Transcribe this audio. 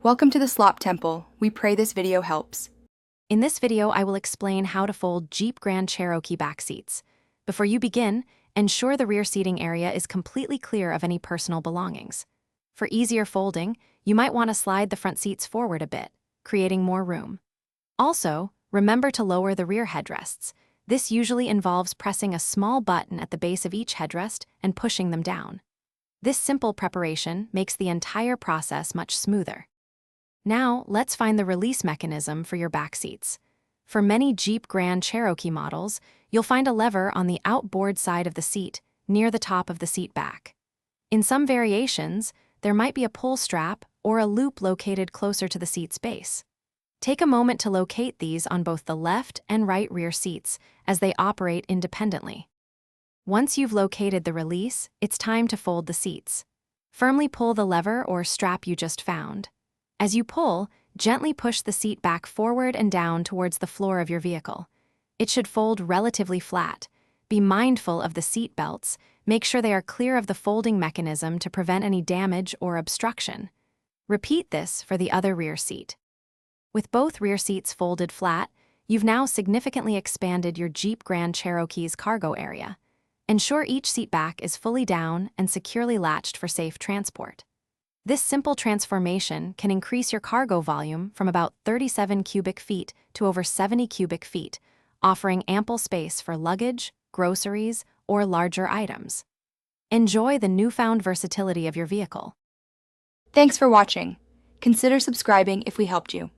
Welcome to the Slop Temple. We pray this video helps. In this video, I will explain how to fold Jeep Grand Cherokee back seats. Before you begin, ensure the rear seating area is completely clear of any personal belongings. For easier folding, you might want to slide the front seats forward a bit, creating more room. Also, remember to lower the rear headrests. This usually involves pressing a small button at the base of each headrest and pushing them down. This simple preparation makes the entire process much smoother. Now, let's find the release mechanism for your back seats. For many Jeep Grand Cherokee models, you'll find a lever on the outboard side of the seat, near the top of the seat back. In some variations, there might be a pull strap or a loop located closer to the seat's base. Take a moment to locate these on both the left and right rear seats, as they operate independently. Once you've located the release, it's time to fold the seats. Firmly pull the lever or strap you just found. As you pull, gently push the seat back forward and down towards the floor of your vehicle. It should fold relatively flat. Be mindful of the seat belts. Make sure they are clear of the folding mechanism to prevent any damage or obstruction. Repeat this for the other rear seat. With both rear seats folded flat, you've now significantly expanded your Jeep Grand Cherokee's cargo area. Ensure each seat back is fully down and securely latched for safe transport. This simple transformation can increase your cargo volume from about 37 cubic feet to over 70 cubic feet, offering ample space for luggage, groceries, or larger items. Enjoy the newfound versatility of your vehicle. Thanks for watching. Consider subscribing if we helped you.